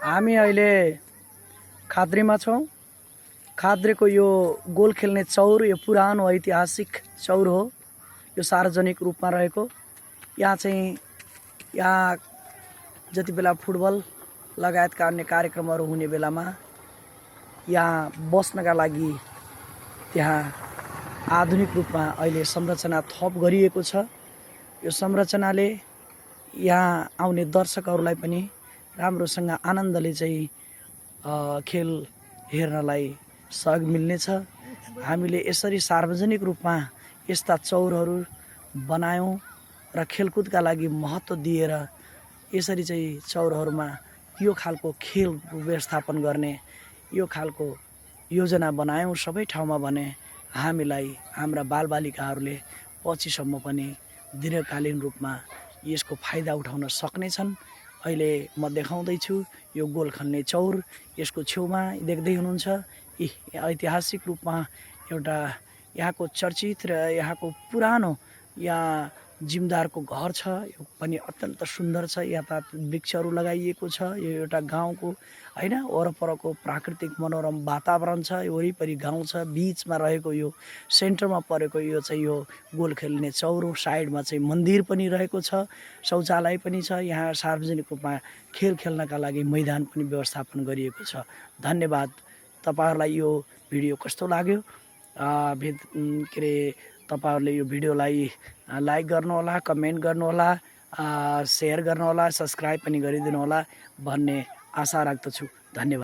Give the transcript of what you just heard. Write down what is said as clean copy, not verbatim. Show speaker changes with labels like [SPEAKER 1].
[SPEAKER 1] हामी अहिले खाद्रीमा छौँ। खाद्रेको यो गोल खेल्ने चौर यो पुरानो ऐतिहासिक चौर हो। यो सार्वजनिक रूपमा रहेको। यहाँ जति बेला फुटबल लगायतका अन्य कार्यक्रमहरू हुने बेलामा यहाँ बस्नका लागि त्यहाँ आधुनिक रूपमा अहिले संरचना थप गरिएको छ। यो संरचनाले यहाँ आउने दर्शकहरूलाई पनि राम्रोसँग आनन्दले चाहिँ खेल हेर्नलाई सहयोग मिल्नेछ। हामीले यसरी सार्वजनिक रूपमा यस्ता चौरहरू बनायौँ र खेलकुदका लागि महत्त्व दिएर यसरी चाहिँ चौरहरूमा यो खालको खेल व्यवस्थापन गर्ने यो खालको योजना बनायौँ सबै ठाउँमा भने हामीलाई हाम्रा बालबालिकाहरूले पछिसम्म पनि दीर्घकालीन रूपमा यसको फाइदा उठाउन सक्नेछन्। अहिले म देखाउँदैछु यो गोल खेल्ने चौर। यसको छेउमा देख्दै हुनुहुन्छ ऐतिहासिक रूपमा एउटा यहाँको चर्चित र यहाँको पुरानो यहाँ जिमदारको घर छ। यो पनि अत्यन्त सुन्दर छ। यहाँ वृक्षहरू लगाइएको छ। यो एउटा गाउँको हैन वरपरको प्राकृतिक मनोरम वातावरण छ। यो वरिपरि गाउँ छ। बीचमा रहेको यो सेन्टरमा परेको यो चाहिँ यो गोल खेल्ने चौर। साइडमा चाहिँ मन्दिर पनि रहेको छ। शौचालय पनि छ। यहाँ सार्वजनिक रूपमा खेल खेल्नका लागि मैदान पनि व्यवस्थापन गरिएको छ। धन्यवाद। तपाईहरुलाई यो भिडियो कस्तो लाग्यो के रे तपाईहरुले यो भिडियोलाई लाइक गर्नुहोला, कमेन्ट गर्नुहोला, शेयर गर्नुहोला, सब्स्क्राइब पनि गरिदिनु होला भन्ने आशा राख्दछु। धन्यवाद।